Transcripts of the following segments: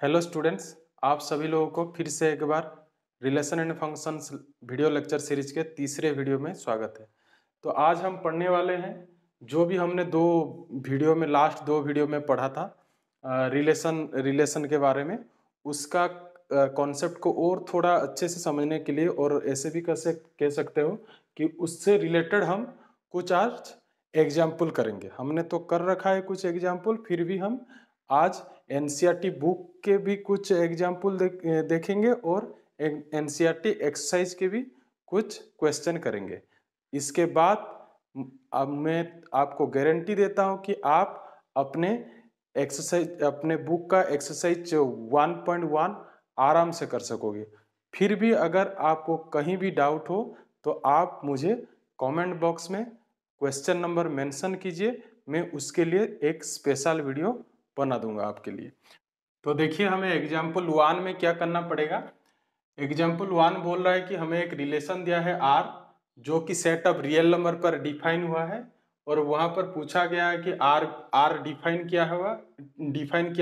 Hello students, आप सभी लोगों को फिर से एक बार relation and functions video lecture series के तीसरे वीडियो में स्वागत है। तो आज हम पढ़ने वाले हैं जो भी हमने लास्ट दो वीडियो में पढ़ा था रिलेशन के बारे में, उसका कॉन्सेप्ट को और थोड़ा अच्छे से समझने के लिए, और ऐसे भी कैसे कह सकते हो कि उससे रिलेटेड हम कुछ आज एग्जाम्पल करेंगे। हमने तो कर रखा है कुछ एग्जाम्पल, फिर भी हम आज एनसीईआरटी बुक के भी कुछ एग्जाम्पल देखेंगे और एनसीईआरटी एक्सरसाइज के भी कुछ क्वेश्चन करेंगे। इसके बाद अब मैं आपको गारंटी देता हूं कि आप अपने बुक का एक्सरसाइज 1.1 आराम से कर सकोगे। फिर भी अगर आपको कहीं भी डाउट हो तो आप मुझे कमेंट बॉक्स में क्वेश्चन नंबर मेंशन कीजिए, मैं उसके लिए एक स्पेशल वीडियो बना दूंगा आपके लिए। तो देखिए, हमें एग्जाम्पल 1 में क्या करना पड़ेगा। एग्जाम्पल 1 बोल रहा है कि हमें एक रिलेशन दिया है R, जो कि सेट ऑफ रियल नंबर पर डिफाइन हुआ है, और वहां पर पूछा गया है कि R डिफाइन किया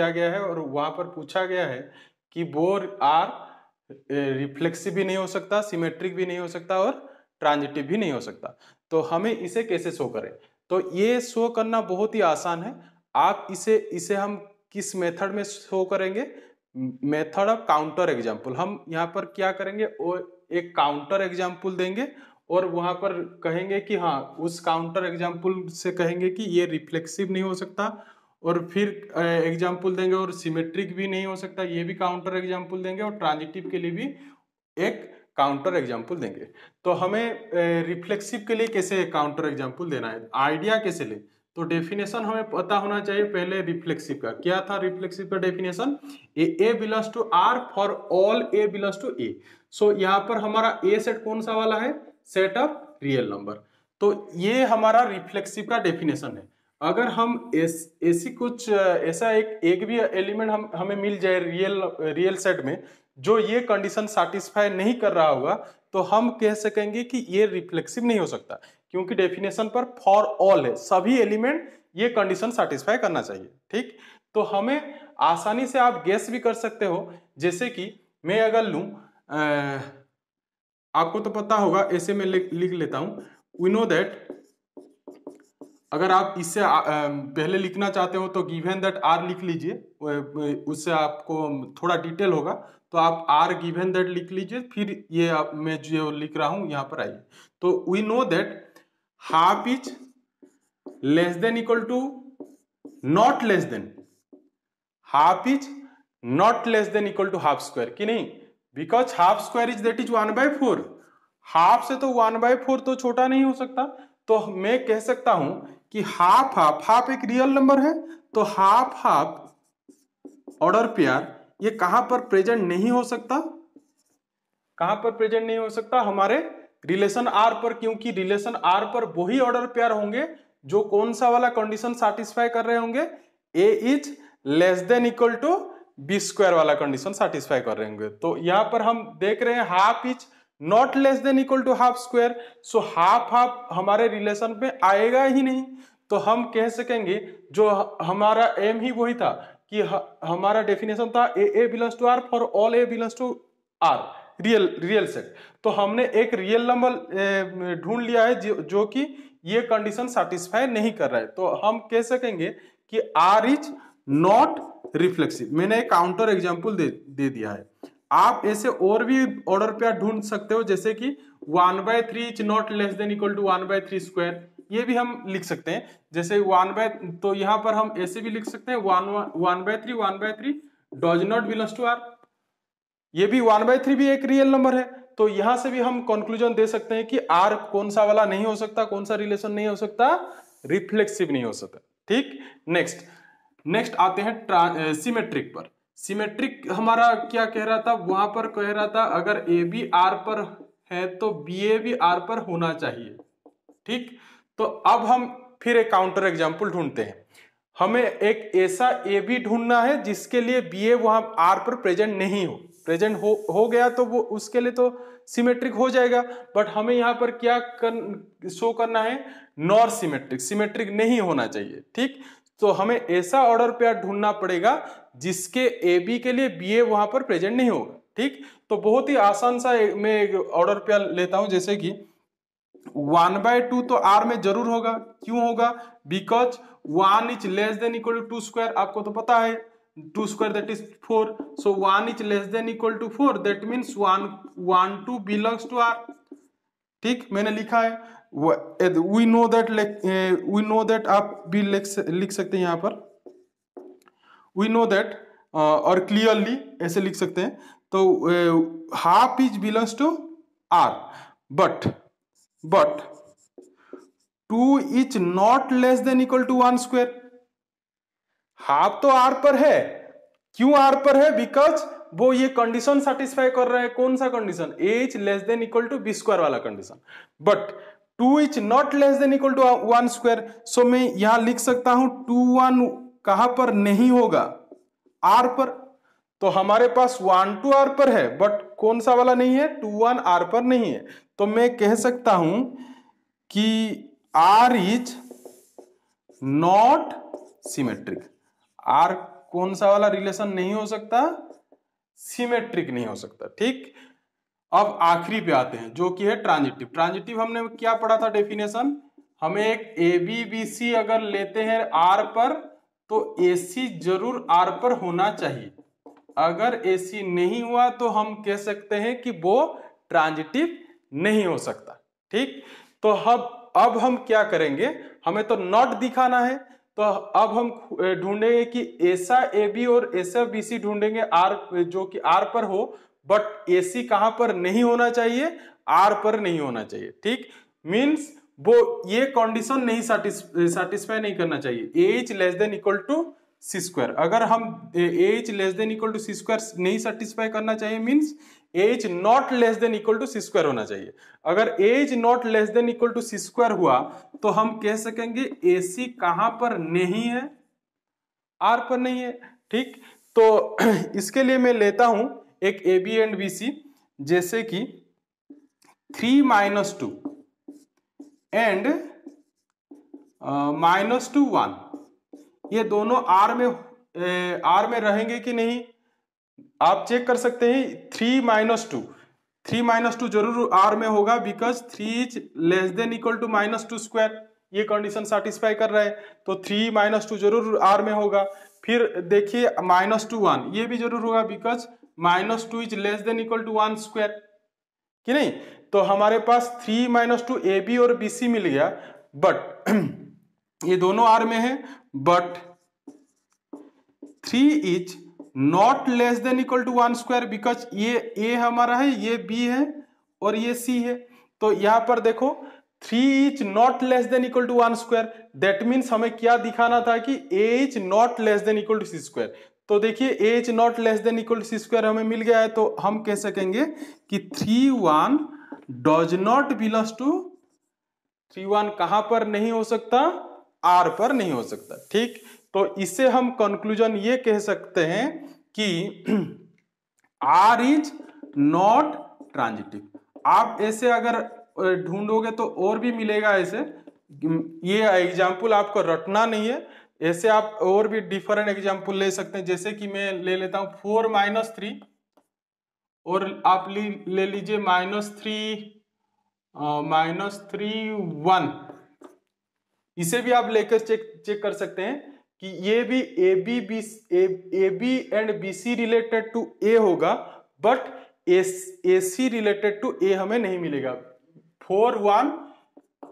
गया है, और वहां पर पूछा गया है कि वो R रिफ्लेक्सिव भी नहीं हो सकता, सिमेट्रिक भी नहीं हो सकता, और ट्रांजिटिव भी नहीं हो सकता। तो हमें इसे कैसे शो करें? तो ये शो करना बहुत ही आसान है। आप इसे हम किस मेथड में शो करेंगे? Method of counter example. हम यहाँ पर क्या करेंगे, वो एक काउंटर एग्जाम्पल देंगे और वहां पर कहेंगे कि हाँ, उस काउंटर एग्जाम्पल से कहेंगे कि ये रिफ्लेक्सिव नहीं हो सकता, और फिर एग्जाम्पल देंगे, और सिमेट्रिक भी नहीं हो सकता, ये भी काउंटर एग्जाम्पल देंगे, और ट्रांजिटिव के लिए भी एक काउंटर एग्जाम्पल देंगे। तो हमें रिफ्लेक्सिव के लिए कैसे काउंटर एग्जाम्पल देना है, आइडिया कैसे ले? तो डेफिनेशन हमें पता होना चाहिए पहले रिफ्लेक्सिव का। क्या था रिफ्लेक्सिव का definition? A belongs to R for all A belongs to A. So यहाँ पर हमारा ए सेट कौन सा वाला है? Set of real number. तो ये हमारा रिफ्लेक्सिव का डेफिनेशन है। अगर हम ऐसा एक भी एलिमेंट हमें मिल जाए रियल सेट में जो ये कंडीशन सैटिस्फाई नहीं कर रहा होगा, तो हम कह सकेंगे कि ये रिफ्लेक्सिव नहीं हो सकता, क्योंकि डेफिनेशन पर फॉर ऑल है, सभी एलिमेंट ये कंडीशन सैटिस्फाई करना चाहिए। ठीक, तो हमें आसानी से आप गेस भी कर सकते हो। जैसे कि मैं अगर लूं, आपको तो पता होगा, ऐसे मैं लिख लेता हूं। वी नो दैट, अगर आप इससे पहले लिखना चाहते हो तो गिवन दैट आर लिख लीजिए, उससे आपको थोड़ा डिटेल होगा। तो आप आर गिवन दैट लिख लीजिए, फिर ये मैं जो लिख रहा हूं यहां पर आइए। तो we know that half is less than equal to not less than, half is not less than equal to half square, कि नहीं? Because half square is that is 1/4। Half से तो 1/4 तो छोटा नहीं हो सकता। तो मैं कह सकता हूं कि हाफ एक रियल नंबर है, तो हाफ ऑर्डर पेयर ये कहां पर प्रेजेंट नहीं हो सकता? कहां पर प्रेजेंट नहीं हो सकता? हमारे रिलेशन आर पर, क्योंकि रिलेशन आर पर वही ऑर्डर पेयर होंगे जो कौन सा वाला कंडीशन सैटिस्फाई कर रहे होंगे? A is less than equal to B square वाला कंडीशन सैटिस्फाई कर रहे होंगे। तो यहां पर हम देख रहे हैं half is not less than equal to half square, so half हमारे रिलेशन पे आएगा ही नहीं। तो हम कह सकेंगे, जो हमारा एम ही वही था कि हमारा डेफिनेशन था A belongs to R for all A belongs to R, real set. तो हमने एक रियल नंबर ढूंढ लिया है जो कि ये कंडीशन सैटिस्फाई नहीं कर रहा है। तो हम कह सकेंगे कि आर इज नॉट रिफ्लेक्सिव। मैंने एक काउंटर एग्जांपल दे दिया है। आप ऐसे और भी ऑर्डर पे ढूंढ सकते हो, जैसे कि 1/3 is not less than equal to 1/3 square, ये भी हम लिख सकते हैं। जैसे तो यहां पर हम ऐसे भी लिख सकते हैं 1/3 does not belongs to R, ये भी 1/3 भी एक रियल नंबर है। तो यहां से भी हम कंक्लूजन दे सकते हैं कि आर कौन सा वाला नहीं हो सकता, कौन सा रिलेशन नहीं हो सकता? रिफ्लेक्सिव नहीं हो सकता। ठीक, नेक्स्ट आते हैं सिमेट्रिक पर। सिमेट्रिक हमारा क्या कह रहा था? वहां पर कह रहा था अगर ए बी आर पर है तो बी ए भी आर पर होना चाहिए। ठीक, तो अब हम फिर एक काउंटर एग्जांपल ढूंढते हैं। हमें एक ऐसा ए बी ढूंढना है जिसके लिए बी ए वहां आर पर प्रेजेंट नहीं हो। प्रेजेंट हो गया तो वो उसके लिए तो सिमेट्रिक हो जाएगा, बट हमें यहां पर क्या शो करना है? नॉर सिमेट्रिक, सिमेट्रिक नहीं होना चाहिए। ठीक, तो हमें ऐसा ऑर्डर पेयर ढूंढना पड़ेगा जिसके ए बी के लिए बी ए वहां पर प्रेजेंट नहीं होगा। ठीक, तो बहुत ही आसान सा मैं एक ऑर्डर पे लेता हूं, जैसे कि 1/2 तो आर में जरूर होगा। क्यों होगा? Because 1 is less than equal to 2 square, आपको तो पता है 2 square that is 4, so 1 is less than equal to 4, that means 1 belongs to R. ठीक, मैंने लिखा है, वी नो दैट आप भी लिख सकते हैं यहाँ पर, वी नो दैट, और क्लियरली ऐसे लिख सकते हैं। तो half is belongs to R, but 2 is not less than equal to 1 square. Half तो आर पर है। क्यों आर पर है? बिकॉज वो ये कंडीशन सेटिस्फाई कर रहा है। कौन सा condition? A is less than equal to B square वाला condition. But 2 is not less than equal to 1 square, so मैं यहां लिख सकता हूं 2 1 कहां पर नहीं होगा? आर पर। तो हमारे पास 1 2 आर पर है, बट कौन सा वाला नहीं है? 2 1 आर पर नहीं है। तो मैं कह सकता हूं कि R is not symmetric. R कौन सा वाला रिलेशन नहीं हो सकता? सिमेट्रिक नहीं हो सकता। ठीक, अब आखिरी पे आते हैं जो कि है ट्रांजिटिव। ट्रांजिटिव हमने क्या पढ़ा था डेफिनेशन? हमें एक ए बी बी सी अगर लेते हैं आर पर, तो ए सी जरूर आर पर होना चाहिए। अगर ए सी नहीं हुआ तो हम कह सकते हैं कि वो ट्रांजिटिव नहीं हो सकता। ठीक, तो अब हम क्या करेंगे? हमें तो नॉट दिखाना है, तो अब हम ढूंढेंगे कि ऐसा ए बी और ऐसा बी सी ढूंढेंगे आर, जो कि आर पर हो, बट ए सी कहां पर नहीं होना चाहिए? आर पर नहीं होना चाहिए। ठीक, मीन्स वो ये कंडीशन नहीं सेटिस्फाई नहीं करना चाहिए। A is less than equal to C square. अगर हम A is less than equal to C square नहीं सेटिस्फाई करना चाहिए, means A is not less than equal to C square होना चाहिए। अगर A is not less than equal to C square हुआ तो हम कह सकेंगे ए सी कहां पर नहीं है? आर पर नहीं है। ठीक, तो इसके लिए मैं लेता हूं एक A B and B C, जैसे कि 3 - 2 एंड -2 1, ये दोनों आर में रहेंगे कि नहीं? आप चेक कर सकते हैं। 3 - 2 जरूर आर में होगा, because 3 is less than equal to -2 square, ये कंडीशन सेटिस्फाई कर रहा है। तो 3 - 2 जरूर आर में होगा। फिर देखिए -2 1, ये भी जरूर होगा, because -2 is less than equal to 1 square, कि नहीं? तो हमारे पास 3 - 2 ए बी और बी सी मिल गया, बट ये दोनों आर में है, but 3 is not less than equal to 1 square, because ये ए हमारा है, ये बी है और ये सी है। तो यहां पर देखो 3 is not less than equal to 1 square, that means हमें क्या दिखाना था कि A is not less than equal to C square. तो देखिए A is not less than equal to C square हमें मिल गया है, तो हम कह सकेंगे कि 3 1 डज नॉट बिलोंग्स टू, 3 1 कहां पर नहीं हो सकता? आर पर नहीं हो सकता। ठीक, तो इससे हम कंक्लूजन ये कह सकते हैं कि आर इज नॉट ट्रांजिटिव। आप ऐसे अगर ढूंढोगे तो और भी मिलेगा ऐसे, ये एग्जाम्पल आपको रटना नहीं है, ऐसे आप और भी डिफरेंट एग्जाम्पल ले सकते हैं। जैसे कि मैं ले लेता हूं 4 - 3, और आप ले लीजिए -3 1, इसे भी आप लेकर चेक कर सकते हैं कि ये भी A B and B C related to A होगा, but A C related to A हमें नहीं मिलेगा। 4 1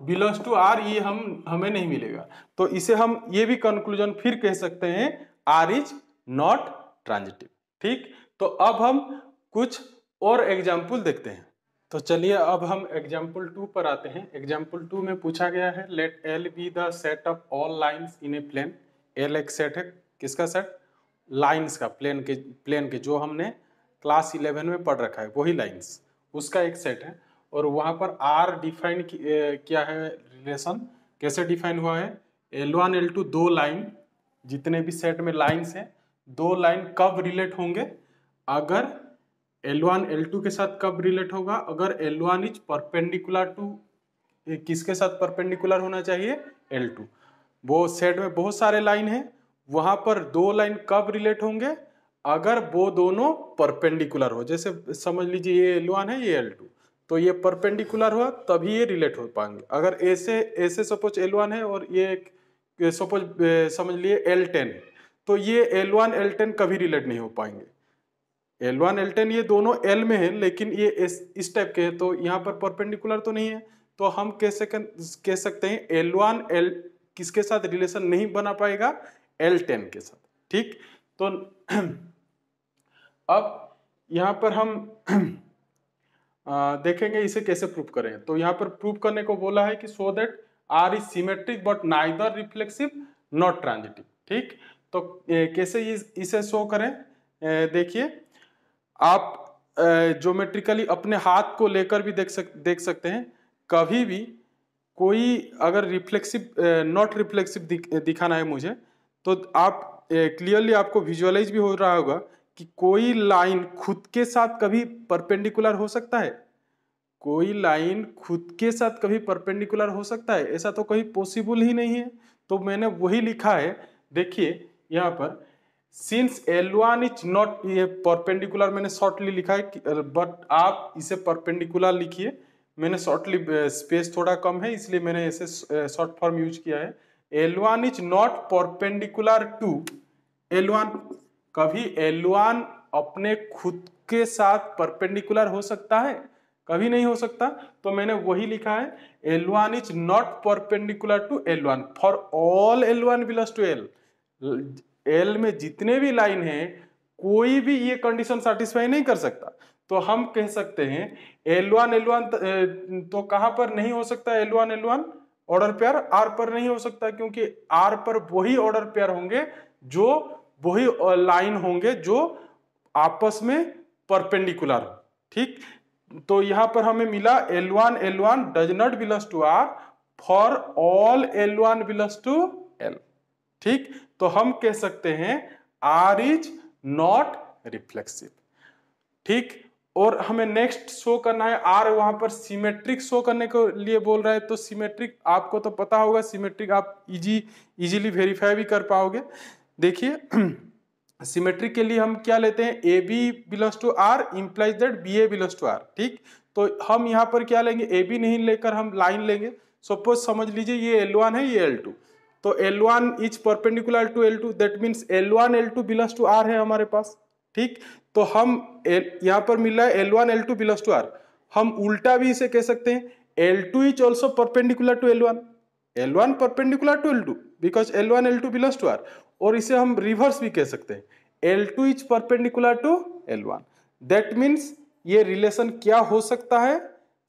बिलोंग्स टू आर, ये हमें नहीं मिलेगा। तो इसे हम ये भी कंक्लूजन फिर कह सकते हैं, आर इज नॉट ट्रांजिटिव। ठीक, तो अब हम कुछ और एग्जाम्पल देखते हैं। तो चलिए अब हम एग्जाम्पल 2 पर आते हैं। एग्जाम्पल 2 में पूछा गया है, let L be the set of all lines in a plane. L एक सेट है, किसका सेट? लाइन्स का, प्लेन के जो हमने क्लास 11 में पढ़ रखा है, वही लाइन्स, उसका एक सेट है। और वहाँ पर आर डिफाइन क्या है रिलेशन, कैसे डिफाइन हुआ है? L1 L2 दो लाइन, जितने भी सेट में लाइन्स हैं, दो लाइन कब रिलेट होंगे? अगर L1 L2 के साथ कब रिलेट होगा? अगर L1 इज परपेंडिकुलर टू, किसके साथ परपेंडिकुलर होना चाहिए? L2। वो सेट में बहुत सारे लाइन हैं, वहां पर दो लाइन कब रिलेट होंगे, अगर वो दोनों परपेंडिकुलर हो। जैसे समझ लीजिए ये L1 है, ये L2, तो ये परपेंडिकुलर हुआ तभी ये रिलेट हो पाएंगे। अगर ऐसे सपोज L1 है और ये सपोज समझ लिए L10 है, तो ये L1 L10 कभी रिलेट नहीं हो पाएंगे। L1 L10 ये दोनों L में है, लेकिन ये इस टाइप के है, तो यहाँ पर परपेंडिकुलर तो नहीं है। तो हम कह सकते हैं L1 L किसके साथ रिलेशन नहीं बना पाएगा, L10 के साथ। ठीक, तो अब यहाँ पर हम देखेंगे इसे कैसे प्रूव करें। तो यहाँ पर प्रूव करने को बोला है कि सो that R is symmetric but neither reflexive not transitive. ठीक, तो कैसे इसे शो करें, देखिए आप ज्योमेट्रिकली अपने हाथ को लेकर भी देख सकते हैं। कभी भी कोई अगर रिफ्लेक्सिव नॉट रिफ्लेक्सिव दिखाना है मुझे, तो आप क्लियरली आपको विजुअलाइज भी हो रहा होगा कि कोई लाइन खुद के साथ कभी परपेंडिकुलर हो सकता है, कोई लाइन खुद के साथ कभी परपेंडिकुलर हो सकता है, ऐसा तो कहीं पॉसिबल ही नहीं है। तो मैंने वही लिखा है, देखिए यहाँ पर सिंस L1 इज नॉट, ये परपेंडिकुलर मैंने शॉर्टली लिखा है, बट आप इसे परपेंडिकुलर लिखिए। मैंने शॉर्टली स्पेस थोड़ा कम है इसलिए मैंने इसे शॉर्ट फॉर्म यूज किया है। L1 is not perpendicular to L1, कभी L1 अपने खुद के साथ परपेंडिकुलर हो सकता है, कभी नहीं हो सकता। तो मैंने वही लिखा है L1 is not perpendicular to L1 for all L1 belongs to L। L में जितने भी लाइन हैं कोई भी ये कंडीशन सेटिस्फाई नहीं कर सकता। तो हम कह सकते हैं L1 तो कहां पर नहीं हो सकता, L1 ऑर्डर पेयर R पर नहीं हो सकता, क्योंकि R पर वही ऑर्डर पेयर होंगे जो वही लाइन होंगे जो आपस में परपेंडिकुलर हो। ठीक, तो यहां पर हमें मिला L1 does not belongs to R for all L1 belongs to L। ठीक, तो हम कह सकते हैं R इज नॉट रिफ्लेक्सिव। ठीक, और हमें नेक्स्ट शो करना है R वहां पर सिमेट्रिक शो करने के लिए बोल रहा है। तो सिमेट्रिक आपको तो पता होगा, सिमेट्रिक आप इजीली वेरीफाई भी कर पाओगे। देखिए सिमेट्रिक के लिए हम क्या लेते हैं, AB belongs to R implies that BA belongs to R। ठीक, तो हम यहाँ पर क्या लेंगे, AB नहीं लेकर हम लाइन लेंगे। सपोज समझ लीजिए ये L1 है, ये L2, तो L1 is perpendicular to L2, that means L1 L2 belongs to R है हमारे पास। ठीक, तो हम यहाँ पर मिल रहा है L1 L2 belongs to R, हम उल्टा भी इसे कह सकते हैं L2 is also perpendicular to L1 perpendicular to L2 because L1 L2 belongs to R। और इसे हम रिवर्स भी कह सकते हैं L2 is perpendicular to L1, that means ये रिलेशन क्या हो सकता है,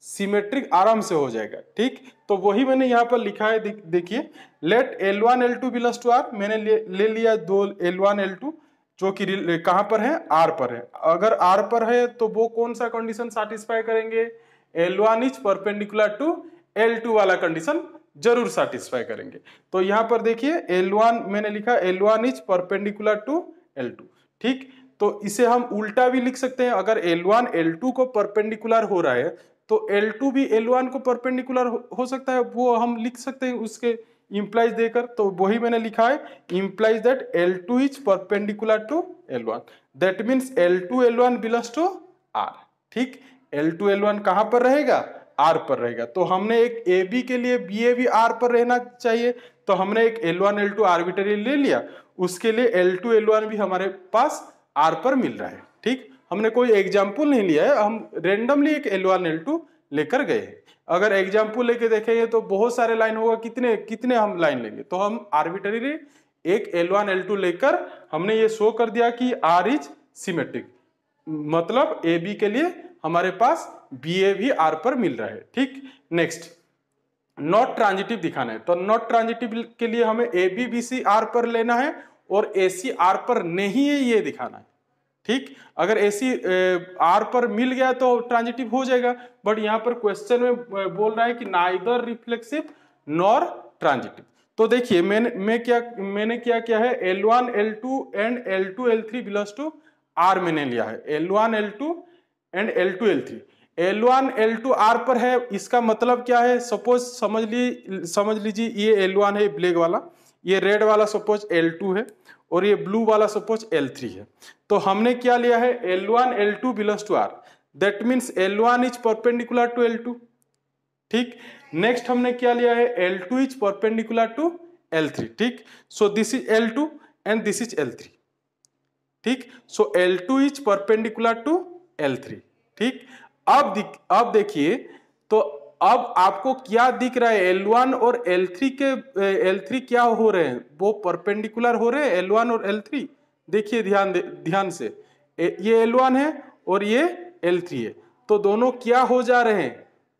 सिमेट्रिक आराम से हो जाएगा। ठीक, तो वही मैंने यहाँ पर लिखा है, देखिए late L1 L2 belongs to R, मैंने ले लिया दो L1 L2 जो कि कहां पर है, R पर है। अगर R पर है तो वो कौन सा कंडीशन सेटिस्फाई करेंगे, L1 is perpendicular to L2 वाला कंडीशन जरूर सेटिस्फाई करेंगे। तो यहां पर देखिए L1 मैंने लिखा L1 is perpendicular to L2। ठीक, तो इसे हम उल्टा भी लिख सकते हैं, अगर L1 L2 को परपेंडिकुलर हो रहा है तो L2 भी L1 को परपेंडिकुलर हो सकता है, वो हम लिख सकते हैं उसके इंप्लाइज देकर। तो वही मैंने लिखा है implies that L2 is perpendicular to L1, that means L2 L1 belongs to R। ठीक, L2 L1 कहां पर रहेगा, R पर रहेगा। तो हमने एक AB के लिए BA भी R पर रहना चाहिए, तो हमने एक L1 L2 आर्बिट्ररी ले लिया, उसके लिए L2 L1 भी हमारे पास R पर मिल रहा है। ठीक, हमने कोई एग्जाम्पल नहीं लिया है, हम रेंडमली एक L1 L2 लेकर गए हैं। अगर एग्जाम्पल लेके देखेंगे तो बहुत सारे लाइन होगा, कितने हम लाइन लेंगे, तो हम आर्बिट्ररी एक L1 L2 लेकर हमने ये शो कर दिया कि R इज सिमेट्रिक, मतलब AB के लिए हमारे पास BA भी R पर मिल रहा है। ठीक, नेक्स्ट नॉट ट्रांजिटिव दिखाना है, तो नॉट ट्रांजिटिव के लिए हमें AB BC R पर लेना है और AC R पर नहीं है ये दिखाना है। ठीक, अगर AC R पर मिल गया तो ट्रांजिटिव हो जाएगा, बट यहाँ पर क्वेश्चन में बोल रहा है कि नाइदर रिफ्लेक्सिव नॉर ट्रांजिटिव। तो देखिए मैंने क्या किया है, L1 L2 and L2 L3 belongs to R मैंने लिया है, L1 L2 and L2 L3। L1 L2 R पर है, इसका मतलब क्या है, सपोज समझ लीजिए ये L1 है ब्लैक वाला, ये रेड वाला सपोज L2 है और ये ब्लू वाला सपोज L3 है। तो हमने क्या लिया है, L1 L2 belongs to R, that means L1 is perpendicular to L2। ठीक, नेक्स्ट हमने क्या लिया है, L2 is perpendicular to L3। ठीक, so this is L2 and this is L3। ठीक, सो L2 is perpendicular to L3। ठीक, अब देखिए, तो अब आपको क्या दिख रहा है, L1 और L3 क्या हो रहे हैं, वो परपेंडिकुलर हो रहे हैं L1 और L3। देखिए ध्यान से, ये L1 है और ये L3 है, तो दोनों क्या हो जा रहे हैं,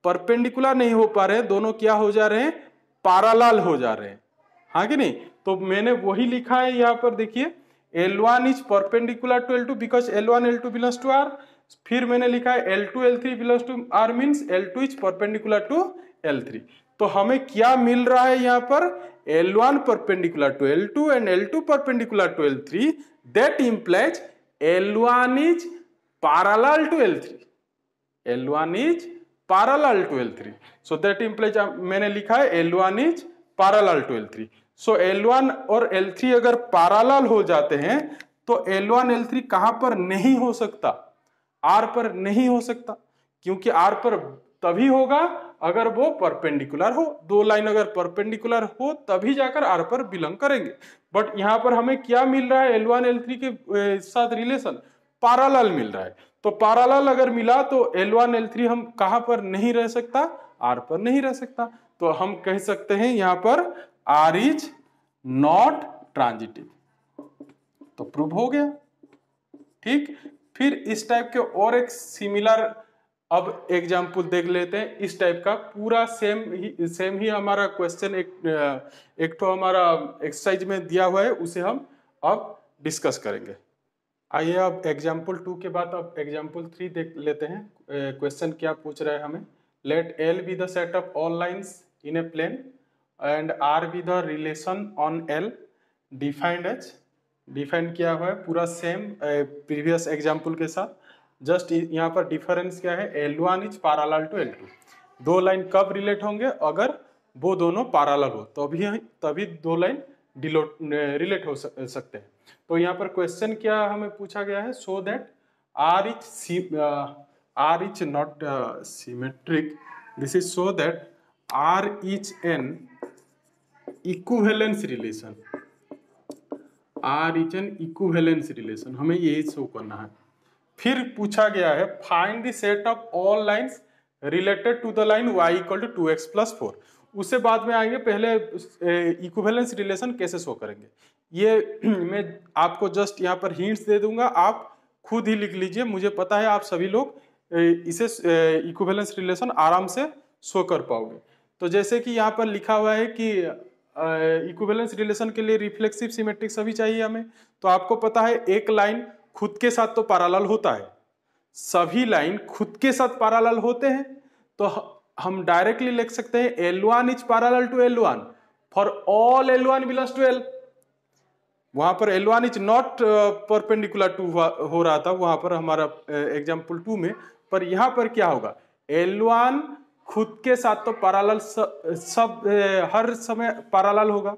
परपेंडिकुलर नहीं हो पा रहे हैं, दोनों क्या हो जा रहे हैं, पैरेलल हो जा रहे हैं, हाँ कि नहीं। तो मैंने वही लिखा है यहाँ पर, देखिए L1 is perpendicular to L2 because L1 L2 belongs to R। फिर मैंने लिखा है L2 L3 belongs to R means L2 is perpendicular to L3। तो हमें क्या मिल रहा है यहाँ पर, L1 perpendicular to L2 and L2 perpendicular to L3, that implies L1 is parallel to L3। L1 is parallel to L3, so that implies मैंने लिखा है L1 is parallel to L3। So L1 और L3 अगर parallel हो जाते हैं तो L1 L3 कहां पर नहीं हो सकता, R पर नहीं हो सकता, क्योंकि R पर तभी होगा अगर वो परपेंडिकुलर हो, दो लाइन अगर परपेंडिकुलर हो तभी जाकर R पर बिलोंग करेंगे। बट यहां पर हमें क्या मिल रहा है, L1 L3 के साथ रिलेशन पैरेलल मिल रहा है। तो पैरेलल अगर मिला तो L1 L3 हम कहां पर नहीं रह सकता, R पर नहीं रह सकता। तो हम कह सकते हैं यहां पर R इज नॉट ट्रांजिटिव, तो प्रूव हो गया। ठीक, फिर इस टाइप के और एक सिमिलर अब एग्जाम्पल देख लेते हैं। इस टाइप का पूरा सेम ही हमारा क्वेश्चन एक तो हमारा एक्सरसाइज में दिया हुआ है, उसे हम अब डिस्कस करेंगे। आइए अब एग्जाम्पल 2 के बाद अब एग्जाम्पल 3 देख लेते हैं। क्वेश्चन क्या पूछ रहा है हमें, let L be the set of all lines in a plane and R be the relation on L defined as. Defined किया हुआ है पूरा सेम प्रीवियस एग्जाम्पल के साथ, जस्ट यहाँ पर डिफरेंस क्या है, L1 is parallel to L2। दो लाइन कब रिलेट होंगे, अगर वो दोनों पैरेलल हो तभी दो लाइन रिलेट हो सकते हैं। तो यहाँ पर क्वेश्चन क्या हमें पूछा गया है, so that R is not symmetric, this is so that R is an equivalence relation, R is an equivalence relation, हमें यही शो करना है। फिर पूछा गया है find the set of all lines related to the line y equal to 2x plus 4। उससे बाद में आएंगे, पहले इक्विवेलेंस रिलेशन कैसे शो करेंगे ये मैं आपको जस्ट यहाँ पर हिंट्स दे दूंगा, आप खुद ही लिख लीजिए। मुझे पता है आप सभी लोग इसे इक्विवेलेंस रिलेशन आराम से शो कर पाओगे। तो जैसे कि यहाँ पर लिखा हुआ है कि इक्विवेलेंस रिलेशन के लिए रिफ्लेक्सिव सिमेट्रिक सभी चाहिए हमें। तो आपको पता है एक लाइन खुद के साथ तो पैरेलल होता है, सभी लाइन खुद के साथ पैरेलल होते हैं, तो हम डायरेक्टली लिख सकते हैं L1 is parallel to L1 for all L1 belongs to L। वहां पर L1 is not perpendicular to हो रहा था वहां पर हमारा एग्जाम्पल 2 में, पर यहां पर क्या होगा, L1 खुद के साथ तो पैरेलल सब हर समय पैरेलल होगा,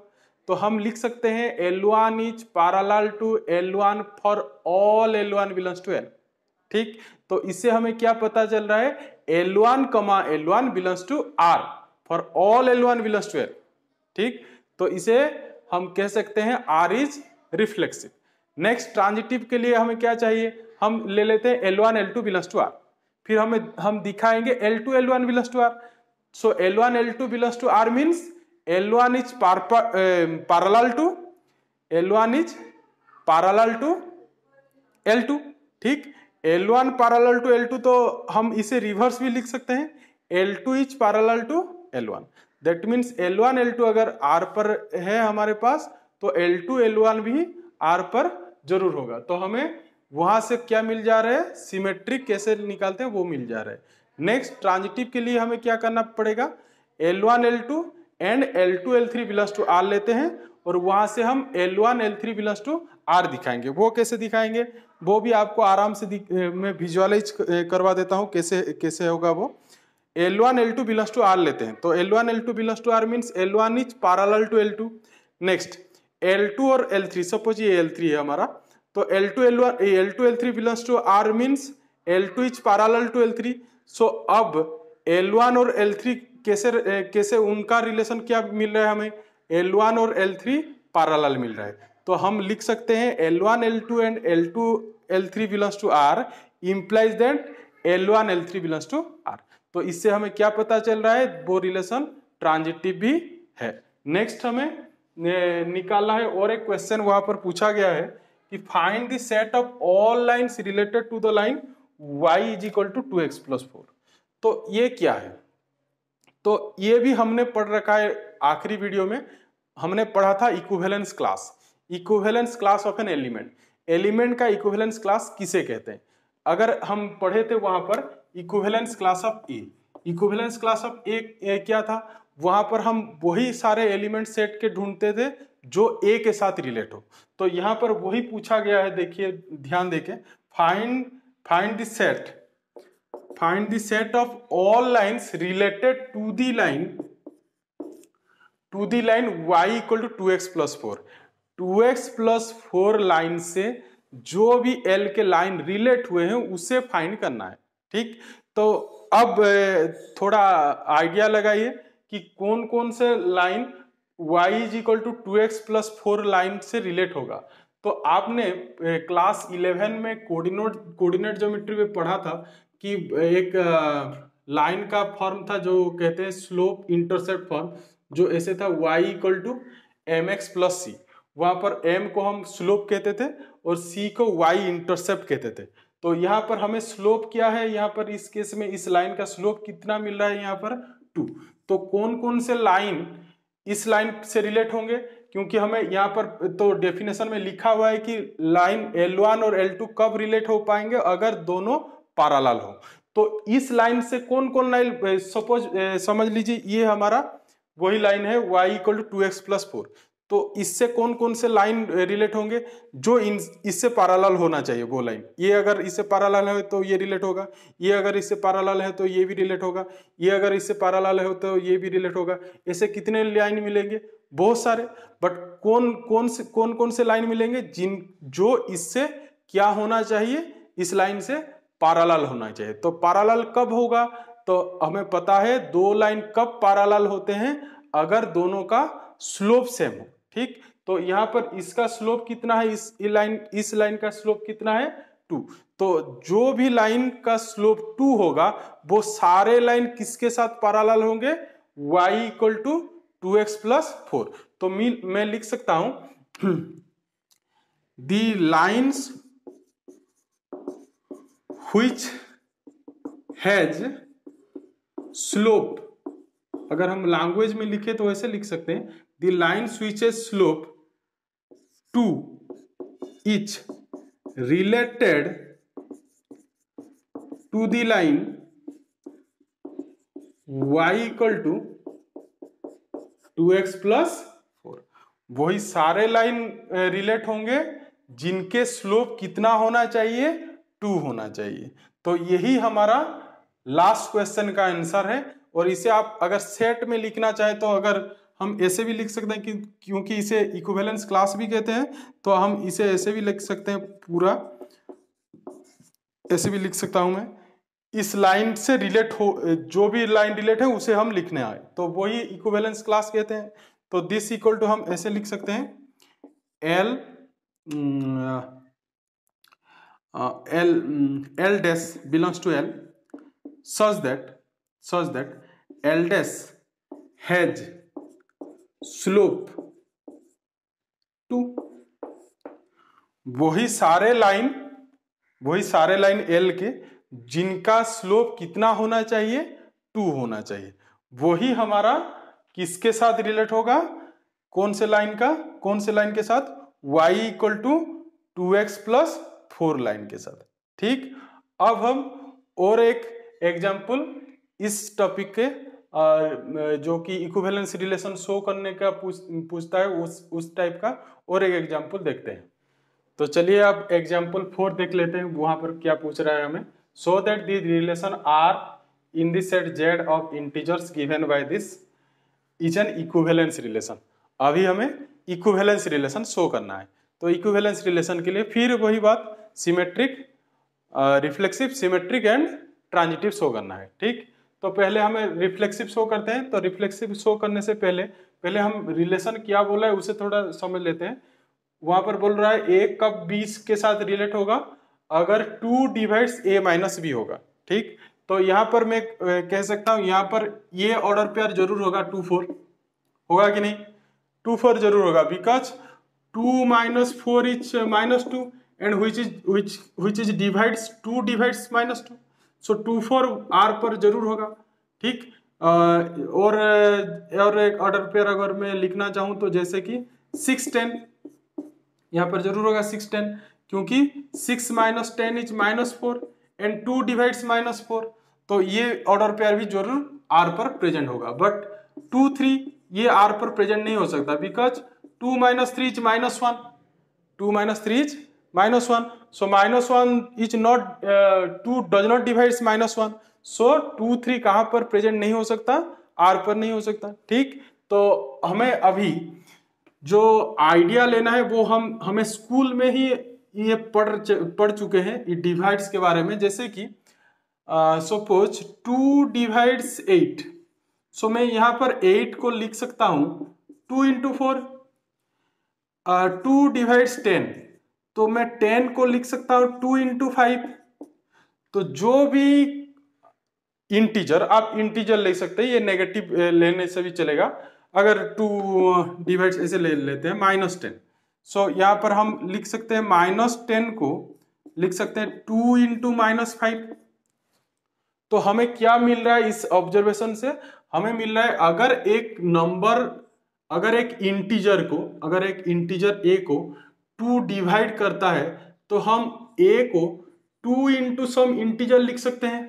तो हम लिख सकते हैं L1 is parallel to L1 for all L1 belongs to L। ठीक, तो इससे हमें क्या पता चल रहा है, L1 L1 belongs to R for all L1 belongs to L। ठीक, तो इसे हम कह सकते हैं R is reflexive. Next transitive के लिए हमें क्या चाहिए, हम ले लेते हैं L1 L2 belongs to R, फिर हम दिखाएंगे L2 L1 belongs to R। So L1 L2 belongs to R means L1 is parallel to L2। ठीक, L1 पैरेलल टू L2, तो हम इसे रिवर्स भी लिख सकते हैं, L2 is parallel to L1। That means L1 L2 अगर R पर है हमारे पास, तो L2 L1 भी R पर जरूर होगा। तो हमें वहां से क्या मिल जा रहा है, सिमेट्रिक कैसे निकालते हैं वो मिल जा रहा है। नेक्स्ट ट्रांजिटिव के लिए हमें क्या करना पड़ेगा, L1 L2 and L2 L3 belongs to R लेते हैं, और वहां से हम L1 L3 belongs to R दिखाएंगे। वो कैसे दिखाएंगे, वो भी आपको आराम से मैं विजुअलाइज करवा देता हूं कैसे होगा वो। L1 L2 belongs to R लेते हैं, तो L1 L2 belongs to R means L1 is parallel to L2। Next L2 और L3, सपोज ये L3 है हमारा, तो L2 L3 belongs to R means L2 is parallel to L3। So अब L1 और L3 कैसे उनका रिलेशन क्या मिल रहा है हमें, L1 और L3 पैरेलल मिल रहा है। तो हम लिख सकते हैं L1 L2 and L2 L3 belongs to R implies that L1 L3 belongs to R। तो इससे हमें क्या पता चल रहा है, वो रिलेशन ट्रांजिटिव भी है। नेक्स्ट हमें निकालना है और एक क्वेश्चन वहां पर पूछा गया है कि find the set of all lines related to the line y is equal to 2x plus 4। तो ये क्या है, तो ये भी हमने पढ़ रखा है, आखिरी वीडियो में हमने पढ़ा था equivalence class, equivalence class of an element. Element का इक्विवेलेंस क्लास किसे कहते हैं, अगर हम पढ़े थे वहां पर equivalence class of A, equivalence class of A क्या था, वहां पर हम वही सारे एलिमेंट सेट के ढूंढते थे जो ए के साथ रिलेट हो। तो यहां पर वही पूछा गया है, देखिए ध्यान देके, find the set of all lines related to the line y equal to 2x plus 4। 2x plus 4 line से जो भी L के लाइन रिलेट हुए हैं उसे फाइंड करना है। ठीक, तो अब थोड़ा आइडिया लगाइए कि कौन कौन से line y is equal to 2x plus 4 line से रिलेट होगा। तो आपने क्लास 11 में कोऑर्डिनेट ज्योमेट्री में पढ़ा था कि एक लाइन का फॉर्म था जो कहते हैं स्लोप इंटरसेप्ट फॉर्म, जो ऐसे था y equal to mx plus C. वहां पर m को हम स्लोप कहते थे और c को y इंटरसेप्ट कहते थे। तो यहाँ पर हमें स्लोप क्या है, यहाँ पर इस केस में इस लाइन का स्लोप कितना मिल रहा है, यहाँ पर 2। तो कौन कौन से लाइन इस लाइन से रिलेट होंगे, क्योंकि हमें यहाँ पर तो डेफिनेशन में लिखा हुआ है कि लाइन L1 और L2 कब रिलेट हो पाएंगे, अगर दोनों पैरेलल हो। तो इस लाइन से कौन कौन लाइन, सपोज समझ लीजिए ये हमारा वही लाइन है y equal to 2x plus 4। तो इससे कौन कौन से लाइन रिलेट होंगे, जो इससे पैरेलल होना चाहिए वो लाइन। ये अगर इससे पैरेलल है तो ये रिलेट होगा, ये अगर इससे पैरेलल है तो ये भी रिलेट होगा, ये अगर इससे पैरेलल है तो ये भी रिलेट होगा। ऐसे कितने लाइन मिलेंगे, बहुत सारे, बट कौन कौन से लाइन मिलेंगे जो इससे क्या होना चाहिए, इस लाइन से पैरेलल होना चाहिए। तो पैरेलल कब होगा, तो हमें पता है दो लाइन कब पैरेलल होते हैं, अगर दोनों का स्लोप सेम हो। ठीक, तो यहाँ पर इसका स्लोप कितना है, इस लाइन का स्लोप कितना है 2। तो जो भी लाइन का स्लोप 2 होगा वो सारे लाइन किसके साथ पैरेलल होंगे, y equal to 2x plus 4। तो मैं लिख सकता हूं the lines which has slope, अगर हम लैंग्वेज में लिखे तो ऐसे लिख सकते हैं, the line which has slope 2 is related to the line y equal to 2x plus 4। वही सारे लाइन रिलेट होंगे जिनके स्लोप कितना होना चाहिए, 2 होना चाहिए। तो यही हमारा लास्ट क्वेश्चन का आंसर है। और इसे आप अगर सेट में लिखना चाहे तो अगर हम ऐसे भी लिख सकते हैं कि क्योंकि इसे इक्विवेलेंस क्लास भी कहते हैं, तो हम इसे ऐसे भी लिख सकते हैं, पूरा ऐसे भी लिख सकता हूं मैं, इस लाइन से रिलेट हो, जो भी लाइन रिलेट है उसे हम लिखने आए तो वही इक्विवेलेंस क्लास कहते हैं। तो दिस इक्वल टू हम ऐसे लिख सकते हैं L dash belongs to L such that L dash has slope 2। वही सारे लाइन L के जिनका स्लोप कितना होना चाहिए, 2 होना चाहिए। वही हमारा किसके साथ रिलेट होगा, कौन से लाइन के साथ, y equal to 2x plus 4 line के साथ। ठीक, अब हम और एक एग्जाम्पल इस टॉपिक के जो कि इक्विवेलेंस रिलेशन शो करने का पूछता है, उस टाइप का और एक एग्जाम्पल देखते हैं। तो चलिए अब एग्जाम्पल 4 देख लेते हैं, वहां पर क्या पूछ रहा है हमें। So that the relation R in this set z of integers given by this is an equivalence relation. अभी हमें इक्विवेलेंस रिलेशन शो करना है। तो इक्विवेलेंस रिलेशन के लिए फिर वही बात, symmetric, reflexive, symmetric and transitive show करना है। ठीक, तो पहले हमें रिफ्लेक्सिव शो करते हैं। तो रिफ्लेक्सिव शो करने से पहले हम रिलेशन क्या बोला है उसे थोड़ा समझ लेते हैं। वहां पर बोल रहा है a कब b के साथ रिलेट होगा, अगर 2 डिवाइड्स a माइनस b होगा। ठीक, तो यहाँ पर मैं कह सकता हूँ यहाँ पर ये ऑर्डर पेयर जरूर होगा 2 4, होगा कि नहीं? 2 4 जरूर होगा, because 2 minus 4 is -2 and which is divides 2 divides -2, so 2 4 R पर जरूर होगा। ठीक, और एक ऑर्डर पेयर अगर मैं लिखना चाहूं तो जैसे कि 6 10, यहाँ पर जरूर होगा 6 10, क्योंकि 6 minus 10 is -4 and 2 divides -4, तो ये ऑर्डर पेयर भी जरूर R पर प्रेजेंट होगा। बट 2 3 ये R पर प्रेजेंट नहीं हो सकता, because 2 minus 3 is -1, 2 minus 3 is -1, so -1 is not 2 does not divides -1, so 2 3 कहाँ पर प्रेजेंट नहीं हो सकता? R पर नहीं हो सकता। ठीक, तो हमें अभी जो आइडिया लेना है वो हमें स्कूल में ही ये पढ़ चुके हैं ये डिवाइड्स के बारे में। जैसे कि सपोज 2 डिवाइड्स 8, सो मैं यहाँ पर 8 को लिख सकता हूं 2 into 4। 2 डिवाइड्स 10, तो मैं 10 को लिख सकता हूं 2 into 5। तो जो भी इंटीजर, आप इंटीजर ले सकते हैं, ये नेगेटिव लेने से भी चलेगा। अगर 2 डिवाइड्स ऐसे ले लेते हैं -10, सो यहाँ पर हम लिख सकते हैं -10 को लिख सकते हैं 2 into -5। तो हमें क्या मिल रहा है इस ऑब्जर्वेशन से? हमें मिल रहा है अगर एक नंबर, अगर एक इंटीजर a को 2 डिवाइड करता है तो हम a को 2 into सम इंटीजर लिख सकते हैं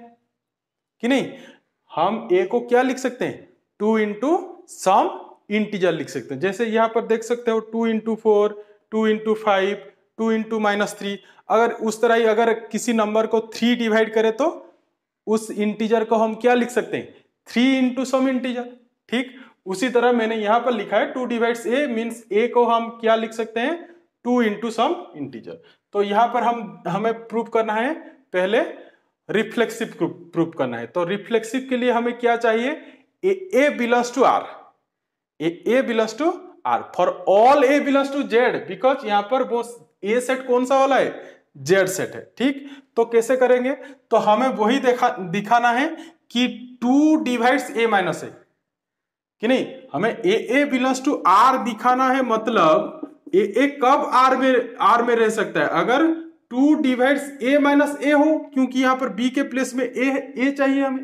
कि नहीं? हम a को क्या लिख सकते हैं? 2 into सम इंटीजर लिख सकते हैं। जैसे यहाँ पर देख सकते हो 2 into 4, 2 into 5, 2 into -3। अगर उस तरह ही अगर किसी नंबर को 3 डिवाइड करे तो उस इंटीजर को हम क्या लिख सकते हैं? 3 into सम इंटीजर। ठीक, उसी तरह मैंने यहां पर लिखा है 2 डिवाइड्स a, मींस a को हम क्या लिख सकते हैं? 2 into सम इंटीजर। तो यहां पर हमें प्रूव करना है, पहले रिफ्लेक्सिव प्रूव करना है। तो रिफ्लेक्सिव के लिए हमें क्या चाहिए? a belongs to R, a belongs to R, for all a belongs to Z, because यहां पर वो a सेट कौन सा वाला है? Z सेट है। ठीक, तो कैसे करेंगे? तो हमें वही दिखाना है कि 2 डिवाइड्स a माइनस a कि नहीं? हमें a बिलोंग्स टू R दिखाना है, मतलब a कब R में रह सकता है? अगर 2 डिवाइड्स a माइनस a हो, क्योंकि यहां पर b के प्लेस में a चाहिए हमें।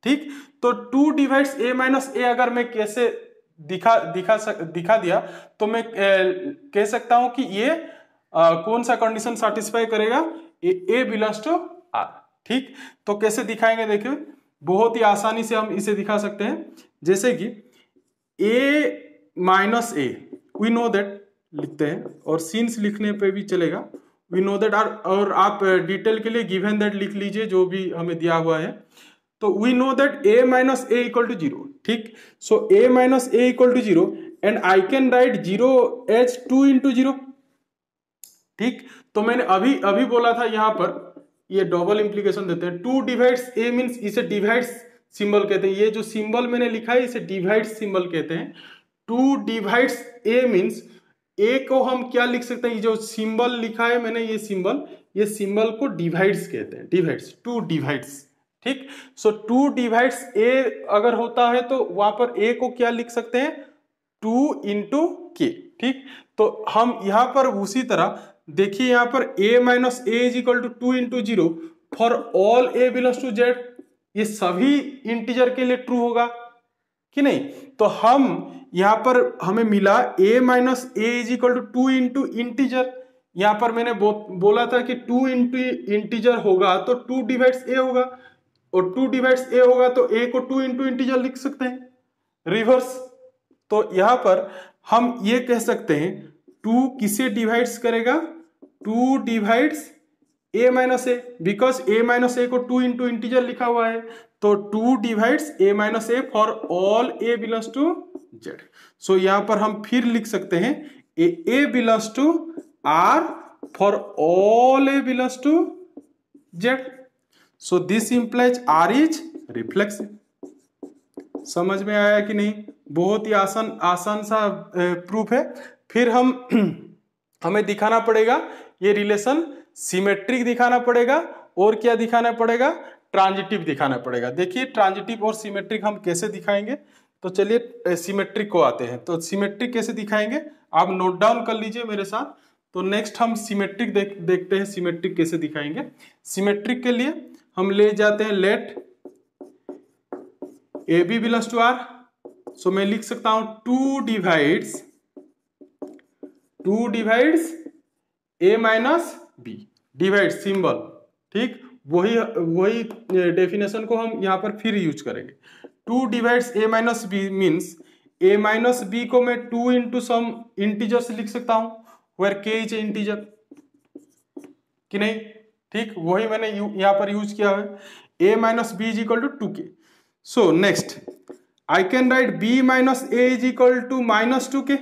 ठीक, तो 2 डिवाइड्स a माइनस a अगर मैं कैसे दिखा दिया तो मैं कह सकता हूं कि ये कौन सा कंडीशन सेटिस्फाई करेगा? a belongs to R। ठीक, तो कैसे दिखाएंगे? देखिए, बहुत ही आसानी से हम इसे दिखा सकते हैं। जैसे कि a minus a, we know that लिखते हैं, और सिंस लिखने पे भी चलेगा, वी नो दैट। और आप डिटेल के लिए गिवन दैट लिख लीजिए जो भी हमें दिया हुआ है। तो we know that a minus a equal to 0। ठीक, so a minus a equal to 0 and I can write 0 as 2 into 0। ठीक, तो मैंने अभी बोला था, यहां पर ये डबल इंप्लीकेशन देते हैं। 2 डिवाइड्स a मींस इसे डिवाइड्स सिंबल कहते हैं। ये जो सिंबल मैंने लिखा है इसे डिवाइड्स सिंबल कहते हैं। 2 डिवाइड्स a मींस a को हम क्या लिख सकते हैं? ये जो सिंबल लिखा है मैंने, ये सिंबल को डिवाइड्स कहते हैं, डिवाइड्स, 2 डिवाइड्स। ठीक, सो 2 डिवाइड्स a अगर होता है तो वहां पर a को क्या लिख सकते हैं? 2 into k। ठीक, तो हम यहां पर उसी तरह देखिए, यहां पर a minus a is equal to 2 into 0 for all a belongs to Z। ये सभी इंटीजर के लिए ट्रू होगा कि नहीं? तो हम यहां पर हमें मिला a minus a is equal to 2 into integer. यहां पर मैंने बोला था कि 2 into इंटीजर होगा तो 2 डिवाइड्स a होगा, और 2 डिवाइड्स a होगा तो a को 2 into इंटीजर लिख सकते हैं, रिवर्स। तो यहां पर हम ये कह सकते हैं 2 किसे डिवाइड्स करेगा? 2 divides a minus A, because a minus A को 2 इंटू इंटीजर लिखा हुआ है, तो 2 divides a minus A for all a belongs to z। So यहां पर हम फिर लिख सकते हैं a belongs to r for all a belongs to z। So this implies r is reflexive. समझ में आया कि नहीं? बहुत ही आसान सा प्रूफ है। फिर हमें दिखाना पड़ेगा ये रिलेशन सिमेट्रिक दिखाना पड़ेगा, और क्या दिखाना पड़ेगा? ट्रांजिटिव दिखाना पड़ेगा। देखिए ट्रांजिटिव और सिमेट्रिक हम कैसे दिखाएंगे, तो चलिए सिमेट्रिक को आते हैं। तो सिमेट्रिक कैसे दिखाएंगे आप नोट डाउन कर लीजिए मेरे साथ। तो नेक्स्ट हम सिमेट्रिक देखते हैं, सिमेट्रिक कैसे दिखाएंगे। सिमेट्रिक के लिए हम ले जाते हैं let a b belongs to R. So मैं लिख सकता हूं 2 divides a minus b, divide symbol, ठीक वही डेफिनेशन को हम यहां पर फिर यूज करेंगे। 2 divides a minus B means A minus b को मैं 2 इंटू सम इंटीजर से लिख सकता हूं वेयर के इज ए इंटीजर, कि नहीं? ठीक वही मैंने यहां पर यूज किया है। A minus b is equal to 2k। So next I can write b minus a is equal to minus 2k।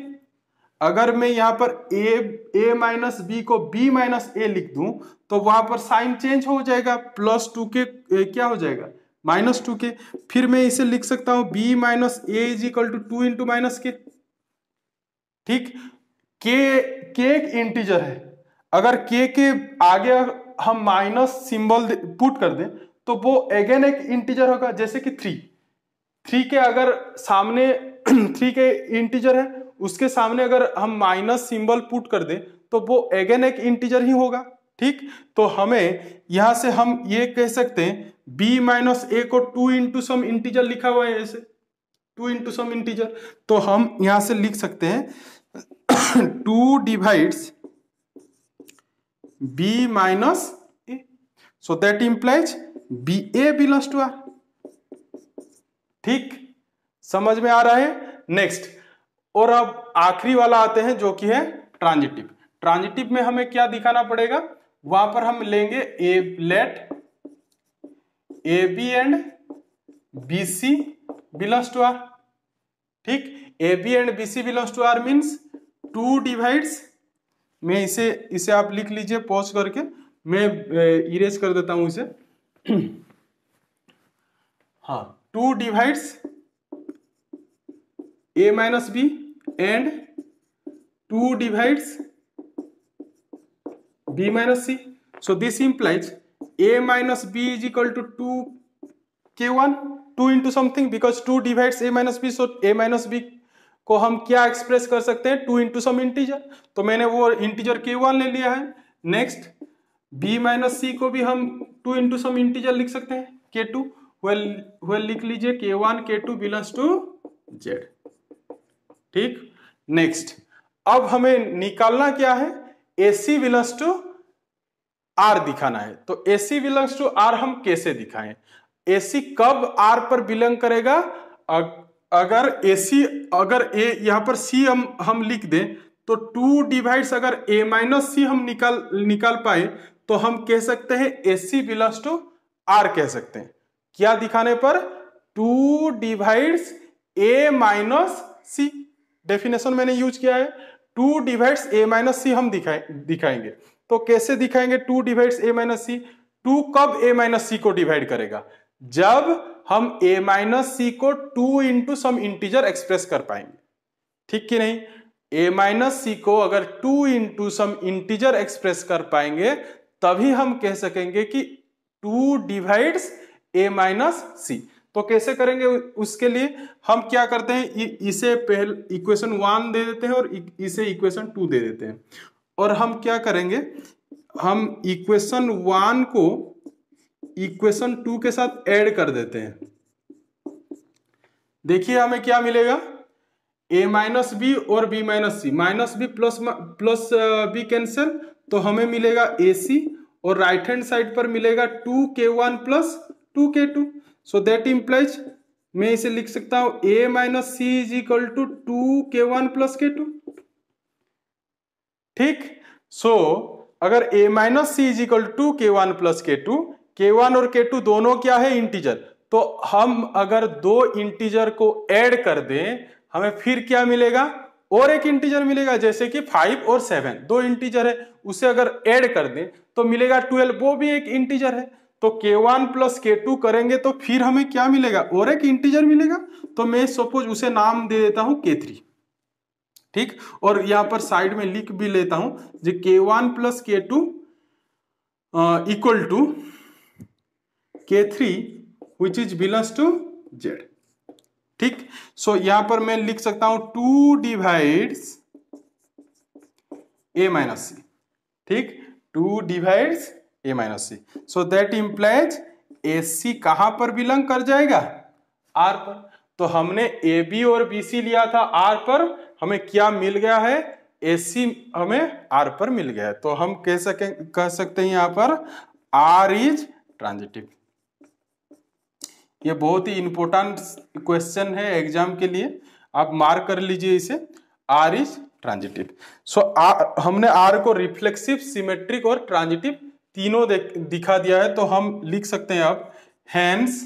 अगर मैं यहां पर a माइनस बी को b माइनस ए लिख दूं तो वहां पर साइन चेंज हो जाएगा, प्लस 2k क्या हो जाएगा? Minus 2k। फिर मैं इसे लिख सकता हूं b minus a is equal to 2 into minus k. ठीक, k एक इंटीजर है, अगर k के आगे हम माइनस सिंबल पुट कर दें तो वो अगेन एक इंटीजर होगा। जैसे कि 3 के अगर सामने 3 के इंटीजर है, उसके सामने अगर हम माइनस सिंबल पुट कर दें तो वो अगेन एक इंटीजर ही होगा। ठीक, तो हमें यहां से हम ये कह सकते हैं b माइनस ए को 2 इंटू सम इंटीजर लिखा हुआ है, ऐसे 2 इंटू सम इंटीजर, तो हम यहां से लिख सकते हैं 2 divides b minus a. So that implies b a belongs to R. ठीक, समझ में आ रहा है? नेक्स्ट, और अब आखिरी वाला आते हैं जो कि है ट्रांजिटिव। ट्रांजिटिव में हमें क्या दिखाना पड़ेगा? वहां पर हम लेंगे let a B and B c belongs to R. ठीक, a B and B c belongs to R means 2 divides, मैं इसे आप लिख लीजिए पॉज करके, मैं इरेज कर देता हूं इसे। हाँ, 2 divides a minus b and 2 divides b minus c. So this implies a minus b is equal to 2k1, 2 into something, because 2 divides a minus b. So a minus b को हम क्या express कर सकते हैं? 2 into some integer, तो मैंने वो integer k1 ले लिया है। नेक्स्ट b माइनस सी को भी हम 2 इंटू सम इंटीजर लिख सकते हैं k2, वेल लिख लीजिए k1 k2 belongs to z। ठीक, नेक्स्ट अब हमें निकालना क्या है? AC बिलोंग्स टू R दिखाना है। तो AC बिलोंग्स टू R हम कैसे दिखाएं? AC कब R पर बिलोंग करेगा? अगर AC अगर A यहां पर C हम लिख दें तो 2 डिवाइड्स अगर A माइनस सी हम निकाल पाए तो हम कह सकते हैं AC बिलोंग्स टू R कह सकते हैं। क्या दिखाने पर? 2 divides A minus c, definition मैंने यूज किया है। 2 डिवाइड्स A माइनस सी हम दिखाएंगे। तो कैसे दिखाएंगे 2 डिवाइड्स A माइनस सी? 2 कब A माइनस सी को डिवाइड करेगा? जब हम A माइनस सी को 2 इंटू सम इंटीजर एक्सप्रेस कर पाएंगे। ठीक कि नहीं? A माइनस सी को अगर 2 इंटू सम इंटीजर एक्सप्रेस कर पाएंगे तभी हम कह सकेंगे कि 2 डिवाइड्स A माइनस सी। तो कैसे करेंगे? उसके लिए हम क्या करते हैं, इसे पहले इक्वेशन 1 दे देते हैं और इसे इक्वेशन 2 दे देते हैं। और हम क्या करेंगे, हम इक्वेशन 1 को इक्वेशन 2 के साथ ऐड कर देते हैं। देखिए हमें क्या मिलेगा? a माइनस बी और b minus c, minus b plus b cancel, तो हमें मिलेगा AC, और राइट हैंड साइड पर मिलेगा 2k1 plus 2k2। So that implies मैं इसे लिख सकता हूं a minus c is equal to 2k1 plus k2। ठीक, सो अगर a minus c is equal to k1 plus k2, k1 और k2 दोनों क्या है इंटीजर, तो हम अगर दो इंटीजर को ऐड कर दें हमें फिर क्या मिलेगा, और एक इंटीजर मिलेगा, जैसे कि 5 और 7 दो इंटीजर है, उसे अगर ऐड कर दें तो मिलेगा 12, वो भी एक इंटीजर है। तो k1 प्लस k2 करेंगे तो फिर हमें क्या मिलेगा, और एक इंटीजर मिलेगा। तो मैं सपोज उसे नाम दे देता हूं k3, ठीक। और यहां पर साइड में लिख भी लेता हूं जो k1 plus k2 equal to k3 which is belongs to z, ठीक। सो यहां पर मैं लिख सकता हूं 2 डिवाइड्स a माइनस सी, ठीक, 2 divides a minus c. So that implies AC कहां पर बिलोंग कर जाएगा, R पर। तो हमने AB और BC लिया था R पर, हमें क्या मिल गया है, AC हमें R पर मिल गया है। तो हम कह सकते हैं यहां पर R इज ट्रांजिटिव। ये बहुत ही इंपॉर्टेंट क्वेश्चन है एग्जाम के लिए, आप मार्क कर लीजिए इसे, R इज ट्रांजिटिव। सो हमने R को रिफ्लेक्सिव, सिमेट्रिक और ट्रांजिटिव तीनों दिखा दिया है। तो हम लिख सकते हैं अब hence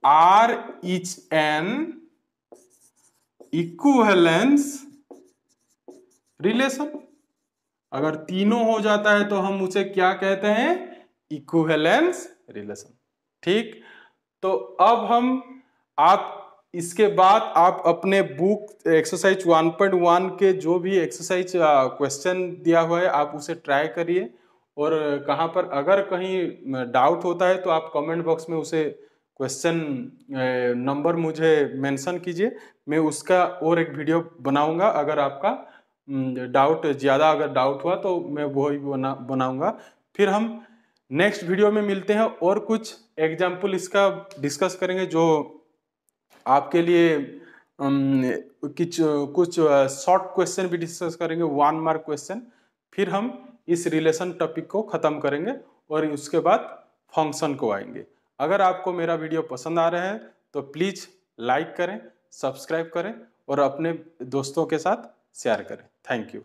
R is an equivalence relation. अगर तीनों हो जाता है तो हम उसे क्या कहते हैं, इक्विवेलेंस रिलेशन, ठीक। तो अब आप इसके बाद आप अपने बुक एक्सरसाइज 1.1 के जो भी एक्सरसाइज क्वेश्चन दिया हुआ है आप उसे ट्राई करिए, और कहाँ पर अगर कहीं डाउट होता है तो आप कमेंट बॉक्स में उसे क्वेश्चन नंबर मुझे मेंशन कीजिए, मैं उसका और एक वीडियो बनाऊंगा। अगर आपका डाउट ज़्यादा अगर डाउट हुआ तो मैं वही बनाऊंगा। फिर हम नेक्स्ट वीडियो में मिलते हैं और कुछ एग्जाम्पल इसका डिस्कस करेंगे जो आपके लिए कुछ शॉर्ट क्वेश्चन भी डिस्कस करेंगे, 1 मार्क क्वेश्चन। फिर हम इस रिलेशन टॉपिक को ख़त्म करेंगे और उसके बाद फंक्शन को आएंगे। अगर आपको मेरा वीडियो पसंद आ रहा है तो प्लीज़ लाइक करें, सब्सक्राइब करें और अपने दोस्तों के साथ शेयर करें। Thank you.